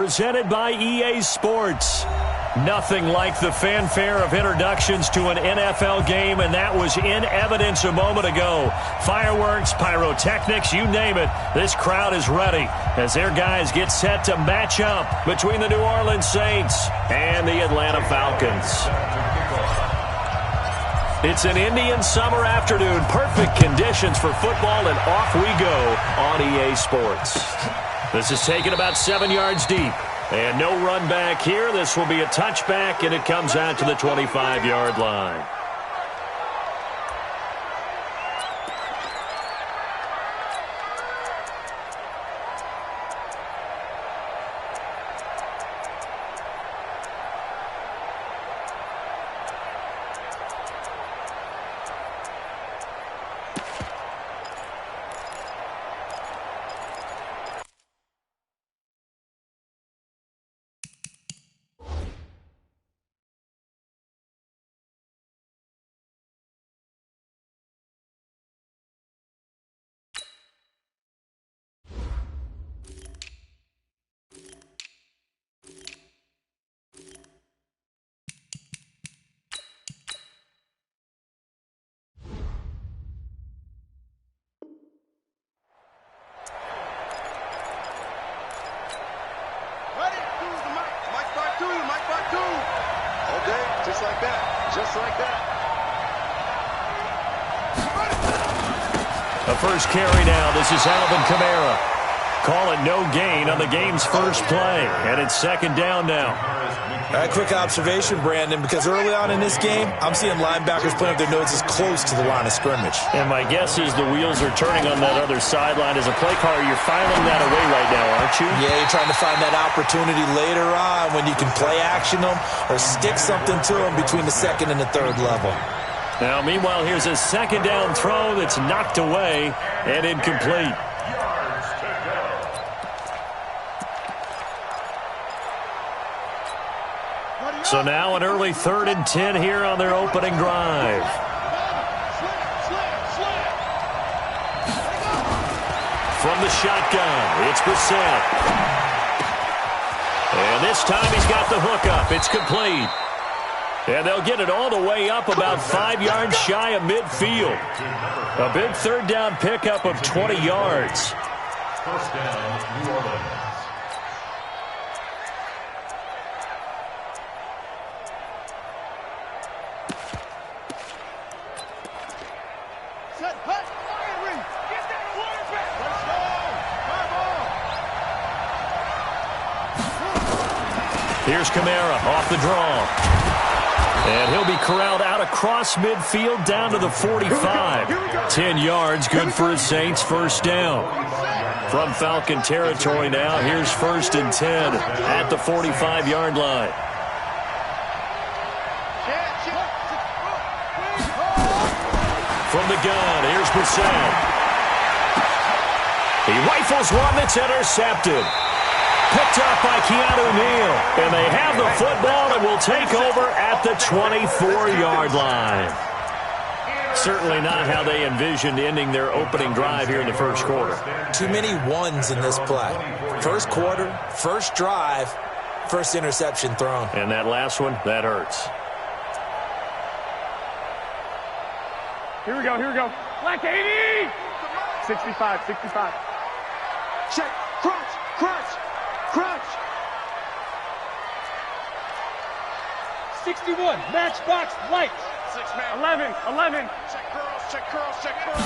Presented by EA Sports. Nothing like the fanfare of introductions to an NFL game, and that was in evidence a moment ago. Fireworks, pyrotechnics, you name it. This crowd is ready as their guys get set to match up between the New Orleans Saints and the Atlanta Falcons. It's an Indian summer afternoon. Perfect conditions for football, and off we go on EA Sports. This is taken about 7 yards deep. And no run back here. This will be a touchback, and it comes out to the 25-yard line. Just like that. Just like that. The first carry now. This is Alvin Kamara. Call it no gain on the game's first play. And it's second down now. A quick observation, Brandon, because early on in this game, I'm seeing linebackers playing with their noses close to the line of scrimmage. And my guess is the wheels are turning on that other sideline. As a play caller, you're filing that away right now, aren't you? Yeah, you're trying to find that opportunity later on when you can play action them or stick something to them between the second and the third level. Now, meanwhile, here's a second down throw that's knocked away and incomplete. So now an early 3rd and 10 here on their opening drive. From the shotgun, it's Brissett. And this time he's got the hook up. It's complete. And they'll get it all the way up about 5 yards shy of midfield. A big third down pickup of 20 yards. First down, New Orleans. Here's Kamara off the draw. And he'll be corralled out across midfield down to the 45. 10 yards, good for his Saints first down. From Falcon territory now, here's 1st and 10 at the 45-yard line. From the gun, here's Brissett. He rifles one that's intercepted. Picked up by Keanu Neal. And they have the football and will take over at the 24-yard line. Certainly not how they envisioned ending their opening drive here in the first quarter. Too many ones in this play. First quarter, first drive, first interception thrown. And that last one, that hurts. Here we go, here we go. Black 80! 65, 65. Check, crunch, crunch. Crunch! 61, matchbox lights. 11, 11. Check curls, check curls, check curls.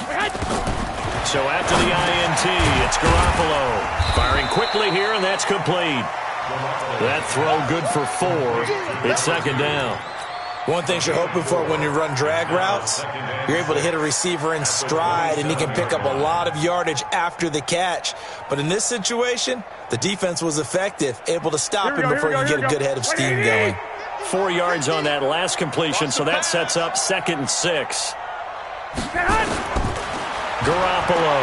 So after the INT, it's Garoppolo. Firing quickly here, and that's complete. That throw good for 4. It's second down. One thing you're hoping for when you run drag routes, you're able to hit a receiver in stride, and he can pick up a lot of yardage after the catch. But in this situation, the defense was effective, able to stop him before you get a good head of steam going. 4 yards on that last completion, so that sets up 2nd and 6. Garoppolo.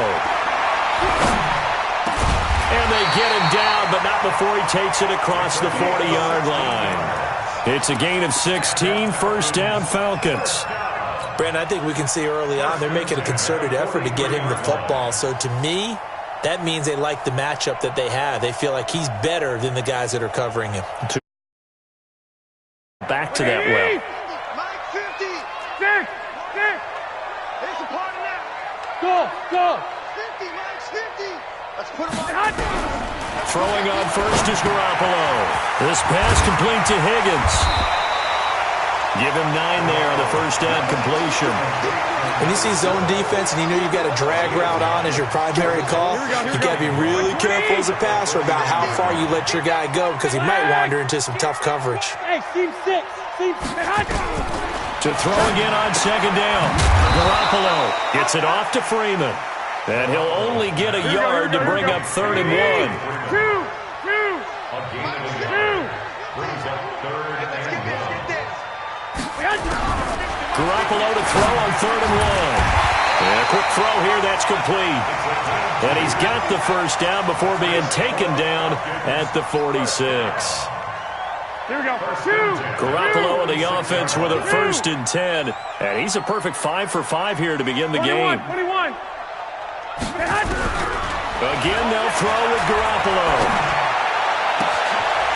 And they get him down, but not before he takes it across the 40-yard line. It's a gain of 16, first down Falcons. Brandon, I think we can see early on they're making a concerted effort to get him the football. So to me, That means they like the matchup that they have. They feel like he's better than the guys that are covering him. Back to that well. Mike 50. 6. Here's the party now. Go. 50, Mike's 50. Let's put him on. Throwing on first is Garoppolo. This pass complete to Higgins. Give him 9 there on the first down completion. When you see zone defense and you know you've got a drag route on as your primary call, you've got to be really careful as a passer about how far you let your guy go because he might wander into some tough coverage. Hey, team 6. To throw again on second down. Garoppolo gets it off to Freeman. And he'll only get a yard to bring up 3rd and 1. Two. Brings up 3rd and 1. Garoppolo to throw on 3rd and 1. And a quick throw here, that's complete. And he's got the first down before being taken down at the 46. Here we go. Garoppolo on the offense with a 1st and 10. And he's a perfect 5 for 5 here to begin the game. 21. Again, they'll throw with Garoppolo.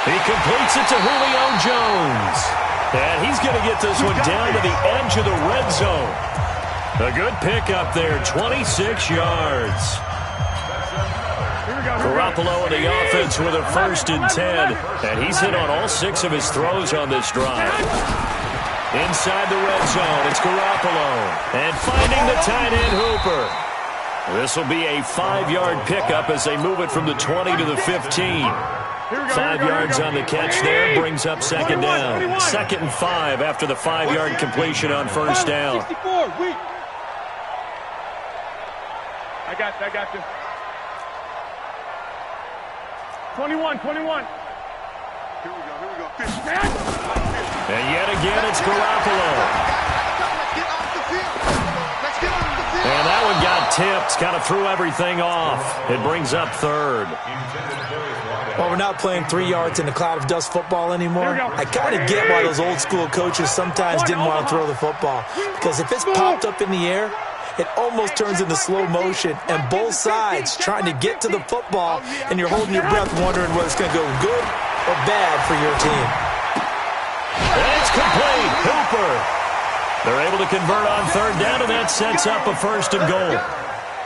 He completes it to Julio Jones. And he's going to get this one down to the edge of the red zone. A good pickup there, 26 yards. Garoppolo on the offense with a 1st and 10. And he's hit on all 6 of his throws on this drive. Inside the red zone, it's Garoppolo. And finding the tight end Hooper. This will be a 5-yard pickup as they move it from the 20 to the 15. 5 yards on the catch there, brings up 2nd down. 2nd and 5 after the 5-yard completion on 1st down. I got you. 21. Here we go. 50. And yet again, it's Garoppolo. Let's get off the field. And that one got tipped, kind of threw everything off. It brings up 3rd. Well, we're not playing 3 yards in a cloud of dust football anymore. I kind of get why those old school coaches sometimes didn't want to throw the football. Because if it's popped up in the air, it almost turns into slow motion, and both sides trying to get to the football, and you're holding your breath wondering whether it's going to go good or bad for your team. And it's complete. Hooper. They're able to convert on 3rd down, and that sets up a 1st and goal.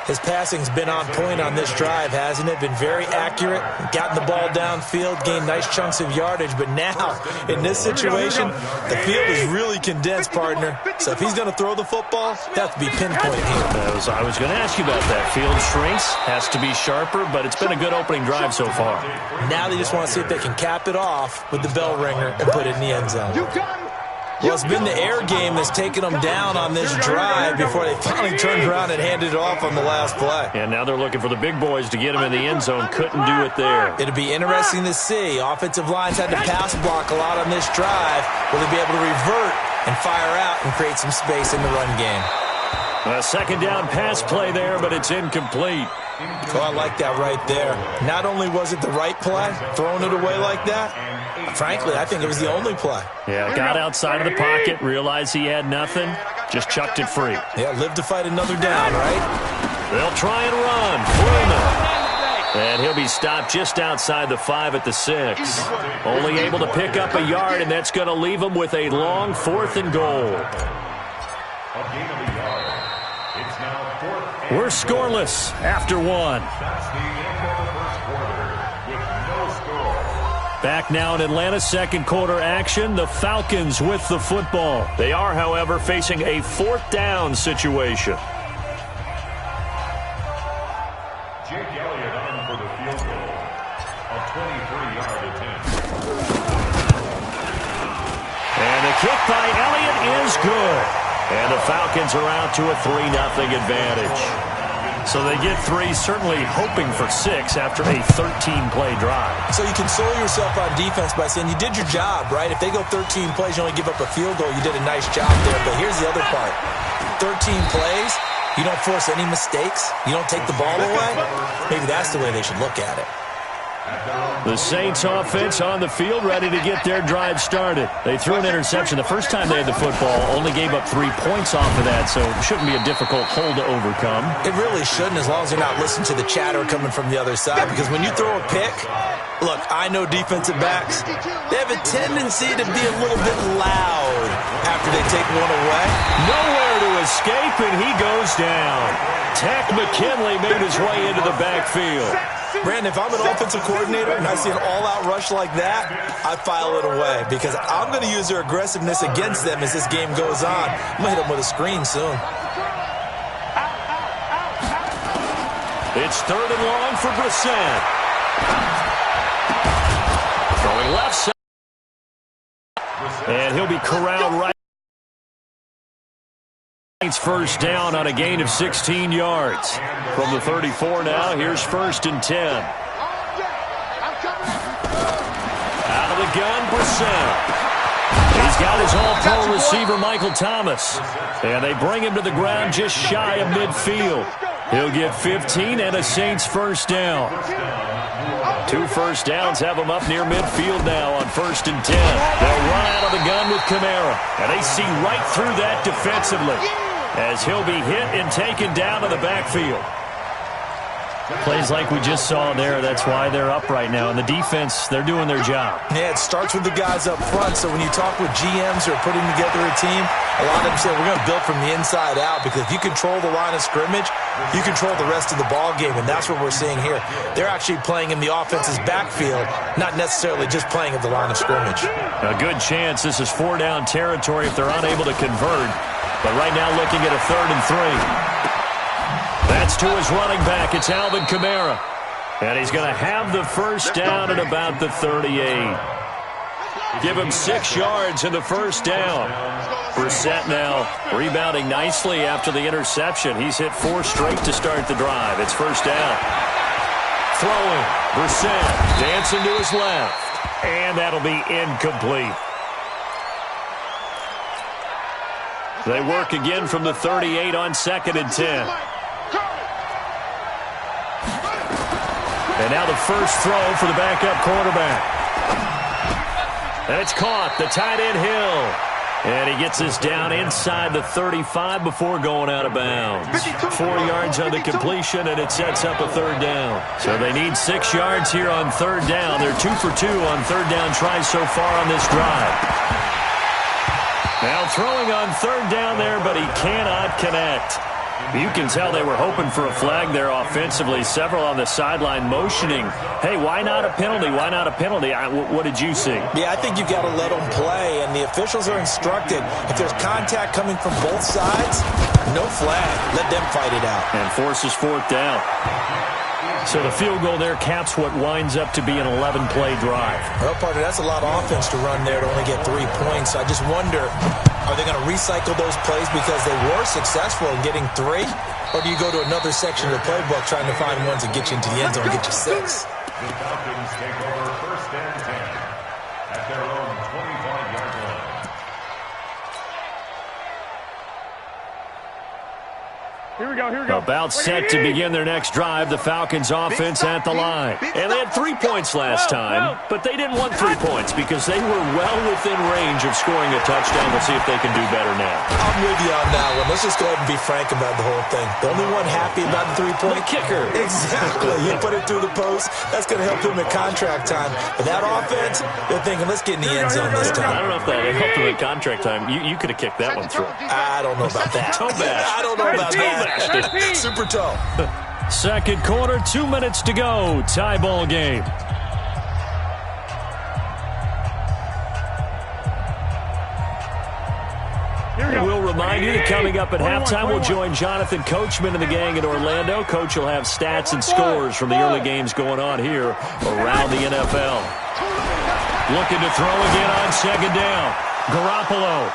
His passing's been on point on this drive, hasn't it? Been very accurate, gotten the ball downfield, gained nice chunks of yardage. But now, in this situation, the field is really condensed, partner. So if he's going to throw the football, they have to be pinpoint here. I was going to ask you about that. Field shrinks, has to be sharper, but it's been a good opening drive so far. Now they just want to see if they can cap it off with the bell ringer and put it in the end zone. Well, it's been the air game that's taken them down on this drive before they finally turned around and handed it off on the last play. And now they're looking for the big boys to get him in the end zone. Couldn't do it there. It'll be interesting to see. Offensive lines had to pass block a lot on this drive. Will they be able to revert and fire out and create some space in the run game? A 2nd down pass play there, but it's incomplete. Oh, I like that right there. Not only was it the right play, throwing it away like that, frankly, I think it was the only play. Yeah, got outside of the pocket, realized he had nothing, just chucked it free. Yeah, live to fight another down, right? They'll try and run. Freeman. And he'll be stopped just outside the 5 at the 6. Only able to pick up a yard, and that's going to leave him with a long 4th and goal. We're scoreless after 1. Back now in Atlanta's 2nd quarter action, the Falcons with the football. They are, however, facing a 4th down situation. Jake Elliott on for the field goal. A 23-yard attempt. And the kick by Elliott is good. And the Falcons are out to a 3-0 advantage. So they get 3, certainly hoping for 6 after a 13-play drive. So you console yourself on defense by saying you did your job, right? If they go 13 plays, you only give up a field goal, you did a nice job there. But here's the other part. 13 plays, you don't force any mistakes, you don't take the ball away. Maybe that's the way they should look at it. The Saints offense on the field, ready to get their drive started. They threw an interception. The first time they had the football, only gave up 3 points off of that, so it shouldn't be a difficult hole to overcome. It really shouldn't, as long as you're not listening to the chatter coming from the other side, because when you throw a pick, look, I know defensive backs, they have a tendency to be a little bit loud after they take one away. Nowhere to escape, and he goes down. Tech McKinley made his way into the backfield. Brandon, if I'm an offensive coordinator and I see an all-out rush like that, I file it away because I'm going to use their aggressiveness against them as this game goes on. I'm going to hit them with a screen soon. It's 3rd and long for Brissett. Throwing left side. And he'll be corralled right. First down on a gain of 16 yards. From the 34 now, here's 1st and 10. Out of the gun, Brissett. He's got his all-pro receiver, Michael Thomas. And they bring him to the ground just shy of midfield. He'll get 15 and a Saints first down. 2 first downs have him up near midfield now on 1st and 10. They'll run out of the gun with Kamara. And they see right through that defensively, as he'll be hit and taken down to the backfield. Plays like we just saw there, that's why they're up right now. And the defense, they're doing their job. Yeah, it starts with the guys up front. So when you talk with GMs who are putting together a team, a lot of them say we're going to build from the inside out, because if you control the line of scrimmage, you control the rest of the ball game, and that's what we're seeing here. They're actually playing in the offense's backfield, not necessarily just playing at the line of scrimmage. A good chance this is 4-down territory if they're unable to convert. But right now looking at a 3rd and 3. That's to his running back. It's Alvin Kamara. And he's going to have the first down at about the 38. Give him 6 yards in the first down. Brissett now rebounding nicely after the interception. He's hit 4 straight to start the drive. It's first down. Throwing. Brissett dancing to his left. And that'll be incomplete. They work again from the 38 on 2nd and 10. And now the first throw for the backup quarterback. And it's caught. The tight end Hill. And he gets this down inside the 35 before going out of bounds. 4 yards on the completion, and it sets up a 3rd down. So they need 6 yards here on 3rd down. They're 2 for 2 on 3rd down tries so far on this drive. Now throwing on 3rd down there, but he cannot connect. You can tell they were hoping for a flag there offensively. Several on the sideline motioning, hey, why not a penalty? Why not a penalty? What did you see? Yeah, I think you've got to let them play, and the officials are instructed, if there's contact coming from both sides, no flag. Let them fight it out. And forces 4th down. So the field goal there caps what winds up to be an 11-play drive. Well, partner, that's a lot of offense to run there to only get 3 points. I just wonder, are they going to recycle those plays because they were successful in getting 3? Or do you go to another section of the playbook trying to find ones that get you into the end zone and get you 6? The Falcons take over 1st and 10 at their own 25-yard line. Here we go, here we go. About set to begin their next drive, the Falcons offense at the line. And they had 3 points last time, but they didn't want 3 points because they were well within range of scoring a touchdown. We'll see if they can do better now. I'm with you on that one. Let's just go ahead and be frank about the whole thing. The only one happy about the 3-point kicker. Exactly. He put it through the post. That's going to help him at contract time. But that offense, they're thinking, let's get in the end zone this time. I don't know if that helped him at contract time. You could have kicked that one through. I don't know about that. I don't know about that. Super toe. 2nd quarter, 2 minutes to go. Tie ball game. We'll remind you that coming up at halftime, we'll join Jonathan Coachman and the gang in Orlando. Coach will have stats and scores from the early games going on here around the NFL. Looking to throw again on 2nd down. Garoppolo.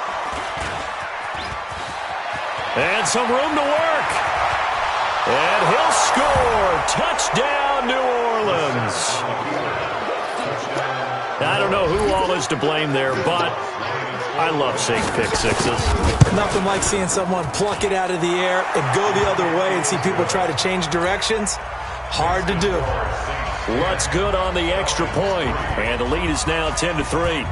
And some room to work. And he'll score. Touchdown, New Orleans. I don't know who all is to blame there, but I love seeing pick sixes. Nothing like seeing someone pluck it out of the air and go the other way and see people try to change directions. Hard to do. Lutz good on the extra point, and the lead is now 10-3.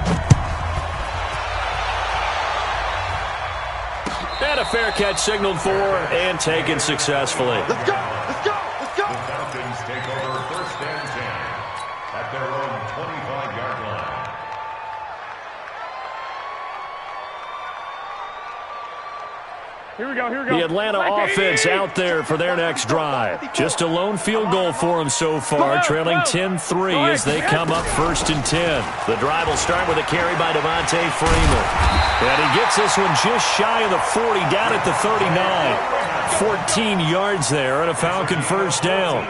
And a fair catch signaled for and taken successfully. Let's go! Let's go! Let's go! The Falcons take over 1st and 10 at their own 25-yard line. Here we go, here we go. The Atlanta offense out there for their next drive. Just a lone field goal for them so far, trailing 10-3 as they come up 1st and 10. The drive will start with a carry by Devontae Freeman. And he gets this one just shy of the 40, down at the 39. 14 yards there and a Falcon 1st down.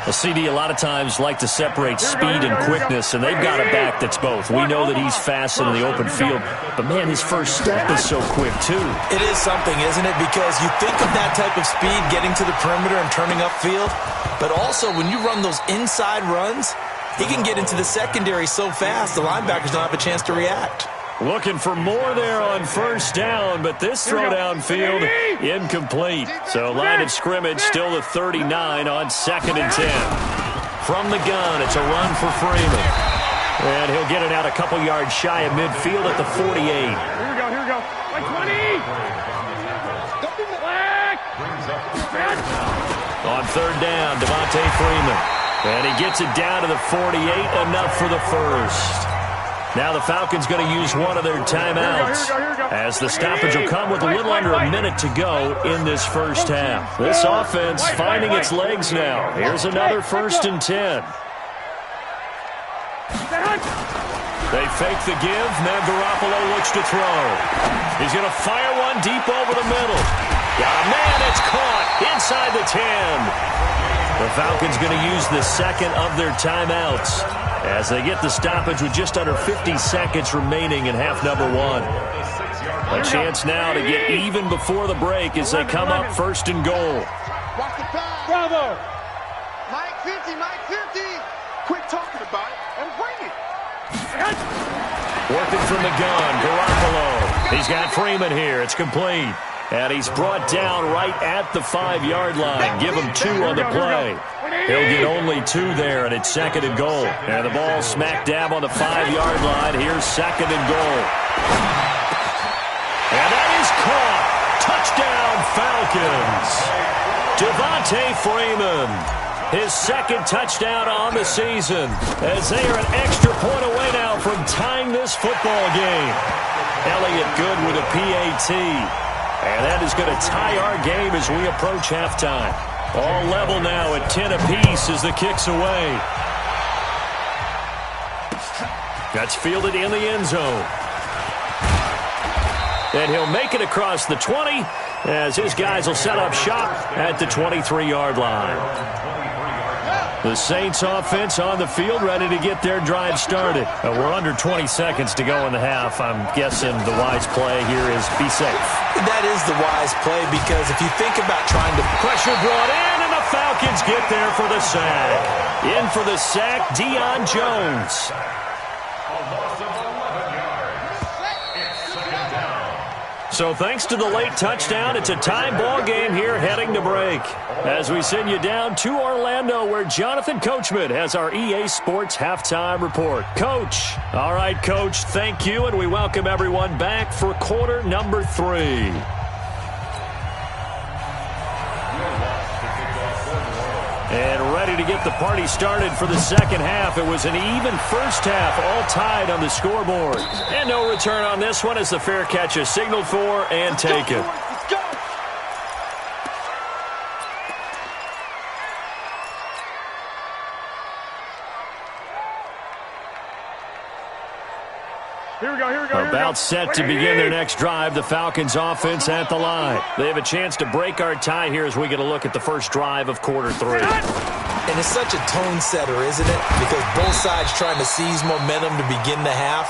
Well, CD, a lot of times like to separate speed and quickness, and they've got a back that's both. We know that he's fast in the open field, but, man, his first step is so quick, too. It is something, isn't it? Because you think of that type of speed getting to the perimeter and turning upfield, but also when you run those inside runs, he can get into the secondary so fast the linebackers don't have a chance to react. Looking for more there on 1st down, but this throw downfield incomplete. So line of scrimmage still the 39 on 2nd and 10. From the gun, it's a run for Freeman. And he'll get it out a couple yards shy of midfield at the 48. Here we go, here we go. Like 20! Black! On 3rd down, Devontae Freeman. And he gets it down to the 48, enough for the first. Now the Falcons going to use one of their timeouts as the stoppage will come with a little under a minute to go in this first half. This offense finding its legs now. Here's another 1st and 10. They fake the give. Now Garoppolo looks to throw. He's going to fire one deep over the middle. Got a man. It's caught inside the 10. The Falcons going to use the second of their timeouts as they get the stoppage with just under 50 seconds remaining in half number 1. A chance now to get even before the break as they come up 1st and goal. Watch the pass. Bravo! Mike 50, Mike 50. Quit talking about it and bring it. Working from the gun, Garoppolo. He's got Freeman here. It's complete. And he's brought down right at the 5-yard line. Give him 2 on the play. He'll get only 2 there, and it's 2nd and goal. And the ball smack dab on the 5-yard line. Here's 2nd and goal. And that is caught. Touchdown, Falcons. Devontae Freeman. His 2nd touchdown on the season as they are an extra point away now from tying this football game. Elliott good with a PAT. And that is going to tie our game as we approach halftime. All level now at 10 apiece as the kick's away. That's fielded in the end zone. And he'll make it across the 20 as his guys will set up shop at the 23-yard line. The Saints offense on the field ready to get their drive started. We're under 20 seconds to go in the half. I'm guessing the wise play here is be safe. That is the wise play because if you think about trying to... Pressure brought in, and the Falcons get there for the sack. In for the sack, Deion Jones. A loss of 11 yards. It's 2nd down. So thanks to the late touchdown, it's a tie ball game here heading to break. As we send you down to Orlando where Jonathan Coachman has our EA Sports Halftime Report. Coach. All right, Coach, thank you, and we welcome everyone back for quarter number 3. And ready to get the party started for the second half. It was an even first half, all tied on the scoreboard. And no return on this one as the fair catch is signaled for and taken. Let's go. Here we go, here we go. About set to begin their next drive, the Falcons offense at the line. They have a chance to break our tie here as we get a look at the first drive of quarter 3. And it's such a tone setter, isn't it? Because both sides trying to seize momentum to begin the half.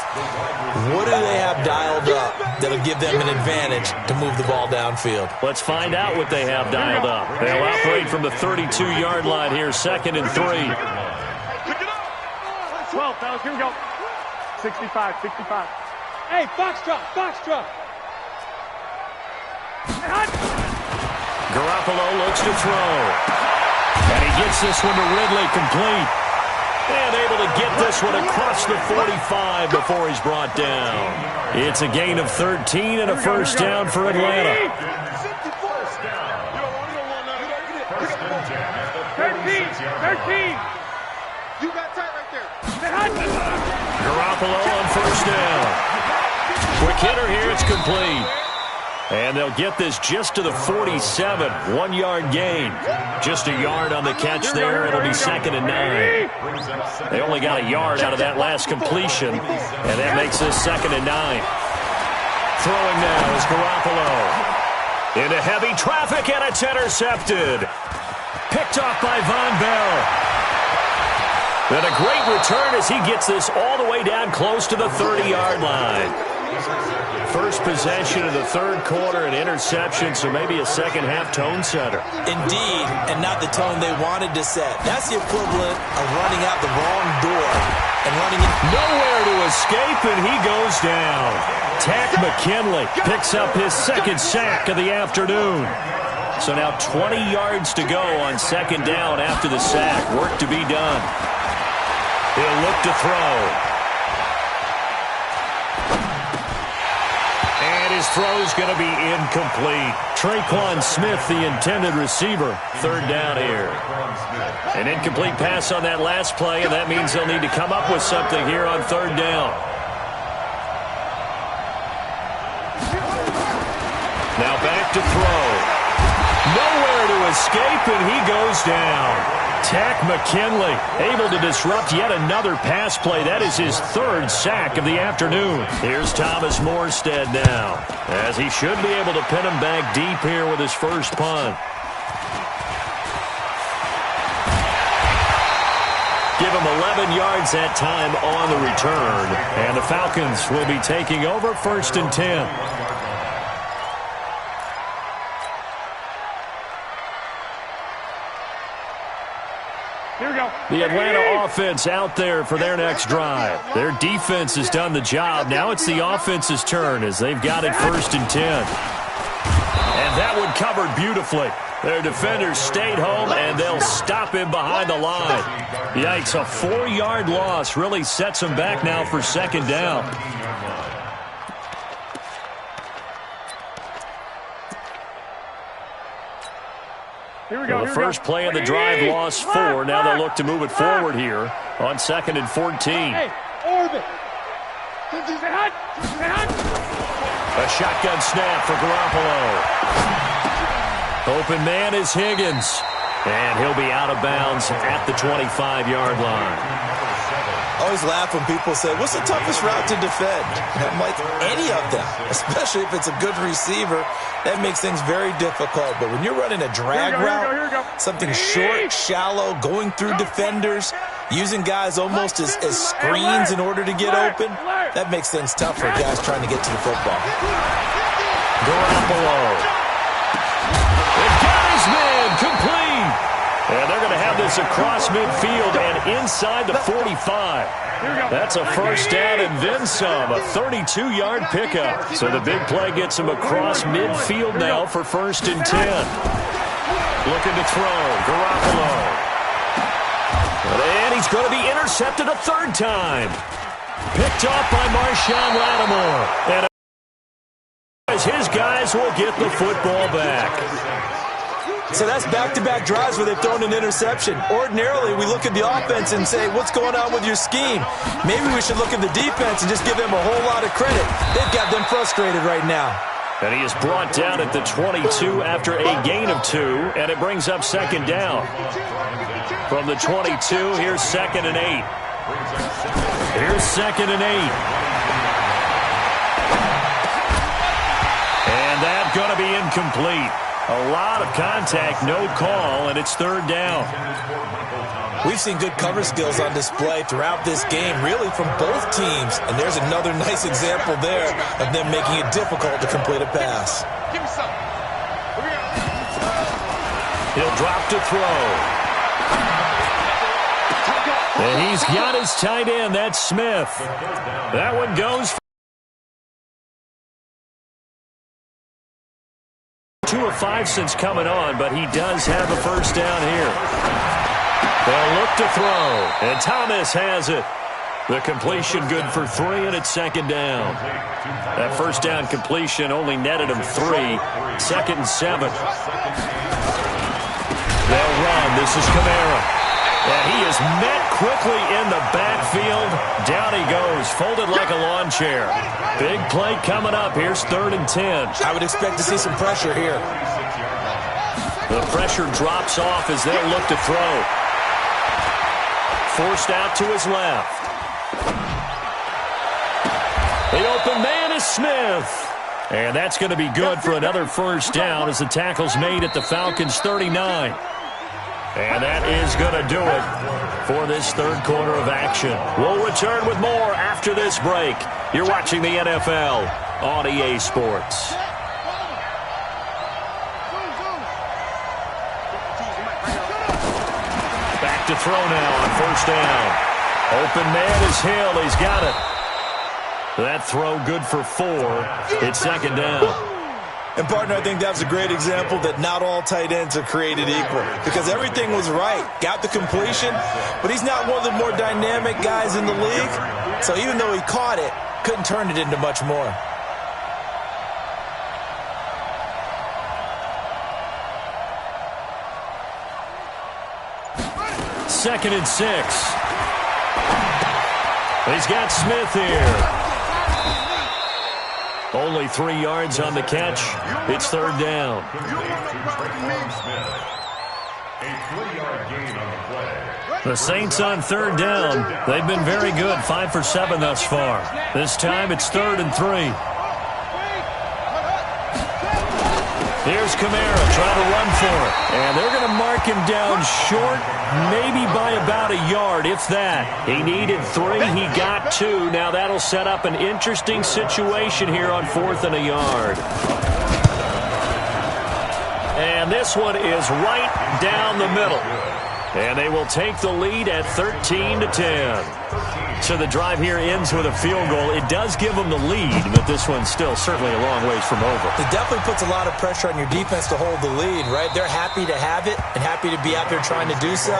What do they have dialed up that'll give them an advantage to move the ball downfield? Let's find out what they have dialed up. They'll operate from the 32-yard line here, 2nd and 3. 12, fellas, here we go. 65, 65. Hey, foxtrot, foxtrot. Garoppolo looks to throw. And he gets this one to Ridley complete. And able to get this one across the 45 before he's brought down. It's a gain of 13 and a first down for Atlanta. 13. You got tight right there. Garoppolo on first down. Quick hitter here, it's complete. And they'll get this just to the 47, 1-yard gain. Just a yard on the catch there. It'll be 2nd and 9. They only got a yard out of that last completion, and that makes this 2nd and 9. Throwing now is Garoppolo. Into heavy traffic, and it's intercepted. Picked off by Von Bell. And a great return as he gets this all the way down close to the 30-yard line. First possession of the third quarter, an interception, so maybe a second-half tone setter. Indeed, and not the tone they wanted to set. That's the equivalent of running out the wrong door and running in. Nowhere to escape, and he goes down. Tack McKinley picks up his second sack of the afternoon. So now 20 yards to go on second down after the sack. Work to be done. He'll look to throw. And his throw's going to be incomplete. Traquan Smith, the intended receiver. Third down here. An incomplete pass on that last play, and that means they'll need to come up with something here on third down. Now back to throw. Nowhere to escape, and he goes down. Tack McKinley able to disrupt yet another pass play. That is his third sack of the afternoon. Here's Thomas Morstead now, as he should be able to pin him back deep here with his first punt. Give him 11 yards that time on the return. And the Falcons will be taking over 1st and 10. Here we go. The Atlanta offense out there for their next drive. Their defense has done the job. Now it's the offense's turn as they've got it 1st and 10. And that one covered beautifully. Their defenders stayed home, and they'll stop him behind the line. Yikes, a 4-yard loss really sets them back now for second down. Here we go. Well, the first play of the drive lost 4. Now they'll look to move it forward here on 2nd and 14. Hey, orbit. A shotgun snap for Garoppolo. Open man is Higgins. And he'll be out of bounds at the 25-yard line. I always laugh when people say, what's the toughest route to defend? And I'm like, any of them, especially if it's a good receiver. That makes things very difficult. But when you're running a drag route, something short, shallow, going through defenders, using guys almost as screens in order to get open, that makes things tough for guys trying to get to the football. Garoppolo. They've got his man complete. And they're going to have this across midfield and inside the 45. That's a first down and then some, a 32-yard pickup. So the big play gets him across midfield now for 1st and 10. Looking to throw, Garoppolo. And he's going to be intercepted a third time. Picked off by Marshawn Lattimore. And as his guys will get the football back. So that's back-to-back drives where they've thrown an interception. Ordinarily, we look at the offense and say, what's going on with your scheme? Maybe we should look at the defense and just give them a whole lot of credit. They've got them frustrated right now. And he is brought down at the 22 after a gain of 2, and it brings up second down. From the 22, here's 2nd and 8. Here's 2nd and 8. And that's going to be incomplete. A lot of contact, no call, and it's third down. We've seen good cover skills on display throughout this game, really from both teams. And there's another nice example there of them making it difficult to complete a pass. Give me some. He'll drop to throw. And he's got his tight end, that's Smith. That one goes for 2 of 5 since coming on, but he does have a first down here. They'll look to throw, and Thomas has it. The completion good for 3, and it's second down. That first down completion only netted him 3. Second and 7. They'll run. This is Kamara. And he is met quickly in the backfield. Down he goes, folded like a lawn chair. Big play coming up. Here's 3rd and 10. I would expect to see some pressure here. The pressure drops off as they'll look to throw. Forced out to his left. The open man is Smith. And that's going to be good for another first down as the tackle's made at the Falcons' 39. And that is going to do it for this third quarter of action. We'll return with more after this break. You're watching the NFL on EA Sports. Back to throw now on first down. Open man is Hill. He's got it. That throw good for 4. It's second down. And, partner, I think that was a great example that not all tight ends are created equal because everything was right. Got the completion, but he's not one of the more dynamic guys in the league. So even though he caught it, couldn't turn it into much more. Second and 6. He's got Smith here. Only 3 yards on the catch. It's third down. The Saints on third down. They've been very good, 5 for 7 thus far. This time it's 3rd and 3. Here's Kamara trying to run for it. And they're going to mark him down short, maybe by about a yard, if that. He needed 3. He got 2. Now that'll set up an interesting situation here on 4th and a yard. And this one is right down the middle. And they will take the lead at 13-10. So the drive here ends with a field goal. It does give them the lead, but this one's still certainly a long ways from over. It definitely puts a lot of pressure on your defense to hold the lead, right? They're happy to have it and happy to be out there trying to do so.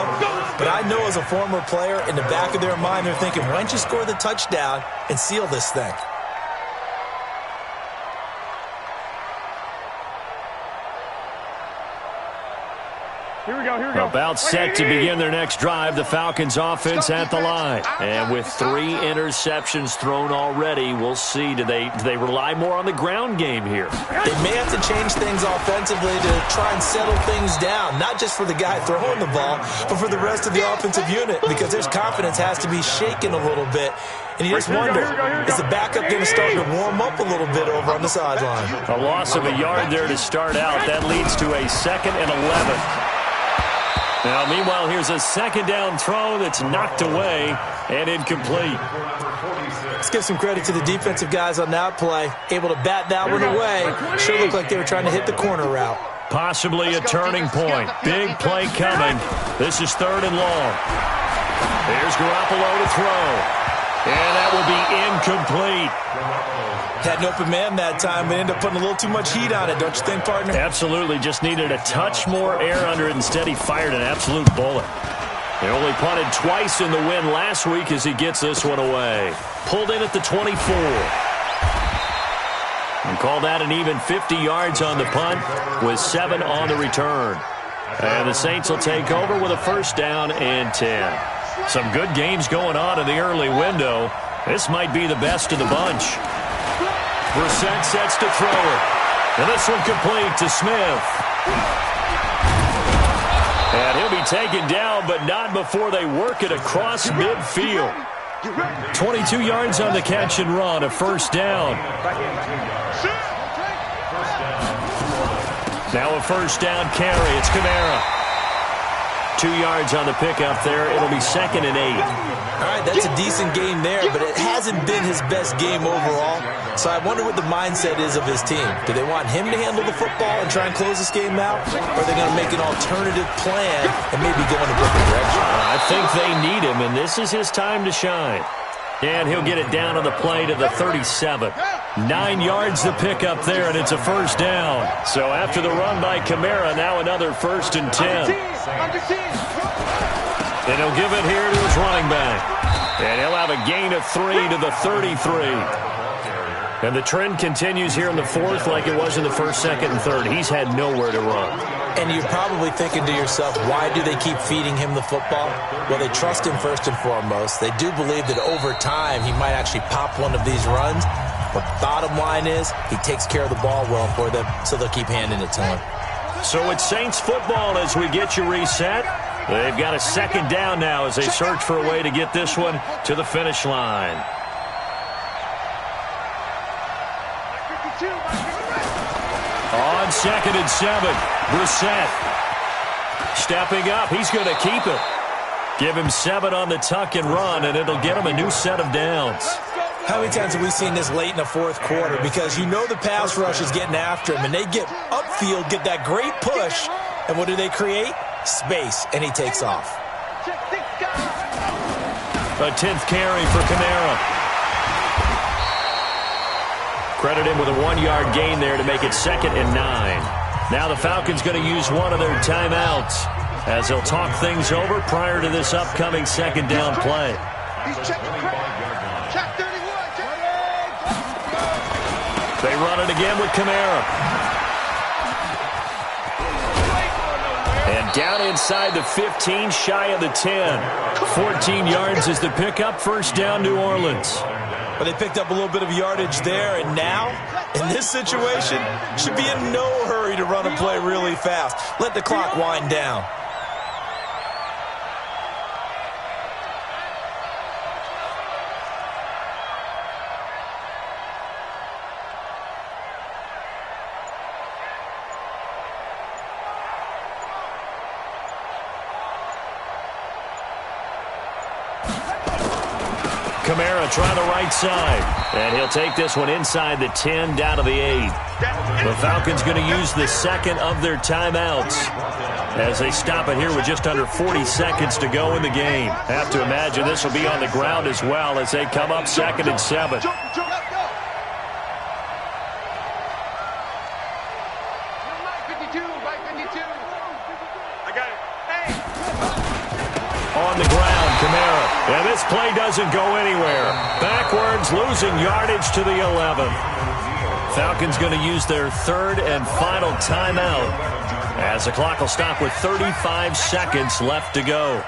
But I know as a former player, in the back of their mind, they're thinking, why don't you score the touchdown and seal this thing? Here we go, here we go. About set to begin their next drive, the Falcons offense at the line. And with 3 interceptions thrown already, we'll see, do they rely more on the ground game here? They may have to change things offensively to try and settle things down, not just for the guy throwing the ball, but for the rest of the offensive unit, because their confidence has to be shaken a little bit. And you just wonder, is the backup going to start to warm up a little bit over on the sideline? A loss of a yard there to start out. That leads to a 2nd and 11. Now, meanwhile, here's a second down throw that's knocked away and incomplete. Let's give some credit to the defensive guys on that play. Able to bat that one away. Sure looked like they were trying to hit the corner route. Possibly a turning point. Big play coming. This is 3rd and long. Here's Garoppolo to throw. And that will be incomplete. Had an open man that time, but ended up putting a little too much heat on it, don't you think, partner? Absolutely. Just needed a touch more air under it. Instead, he fired an absolute bullet. They only punted twice in the win last week as he gets this one away. Pulled in at the 24. And call that an even 50 yards on the punt with 7 on the return. And the Saints will take over with a first down and 10. Some good games going on in the early window. This might be the best of the bunch. Brissett sets to throw it. And this one complete to Smith. And he'll be taken down, but not before they work it across midfield. 22 yards on the catch and run, a first down. Now a first down carry. It's Kamara. 2 yards on the pickup there. It'll be 2nd and 8. All right, that's a decent game there, but it hasn't been his best game overall. So I wonder what the mindset is of his team. Do they want him to handle the football and try and close this game out? Or are they going to make an alternative plan and maybe go in a different direction? I think they need him, and this is his time to shine. And he'll get it down on the play to the 37. 9 yards to pick up there, and it's a first down. So after the run by Kamara, now another 1st and 10. And he'll give it here to his running back. And he'll have a gain of 3 to the 33. And the trend continues here in the fourth like it was in the first, second, and third. He's had nowhere to run. And you're probably thinking to yourself, why do they keep feeding him the football? Well, they trust him first and foremost. They do believe that over time he might actually pop one of these runs. But bottom line is he takes care of the ball well for them, so they'll keep handing it to him. So it's Saints football as we get you reset. They've got a second down now as they search for a way to get this one to the finish line. On 2nd and 7, Brissett stepping up. He's going to keep it. Give him 7 on the tuck and run, and it'll get him a new set of downs. How many times have we seen this late in the fourth quarter? Because you know the pass rush is getting after him, and they get upfield, get that great push, and what do they create? Space, and he takes off. A 10th carry for Kamara. Credit him with a 1-yard gain there to make it 2nd and 9. Now the Falcons going to use one of their timeouts as they'll talk things over prior to this upcoming second down play. They run it again with Kamara. And down inside the 15, shy of the 10. 14 yards is the pickup. First down, New Orleans. But they picked up a little bit of yardage there, and now, in this situation, should be in no hurry to run a play really fast. Let the clock wind down. Kamara trying the right side. And he'll take this one inside the 10, down to the 8. The Falcons going to use the second of their timeouts as they stop it here with just under 40 seconds to go in the game. Have to imagine this will be on the ground as well as they come up 2nd and 7. On the ground, Kamara. And this play doesn't go anywhere. Backwards, losing yardage to the 11. Falcons going to use their third and final timeout as the clock will stop with 35 seconds left to go.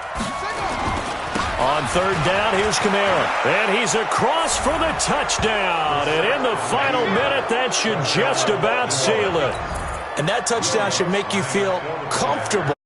On third down, here's Kamara. And he's across for the touchdown. And in the final minute, that should just about seal it. And that touchdown should make you feel comfortable.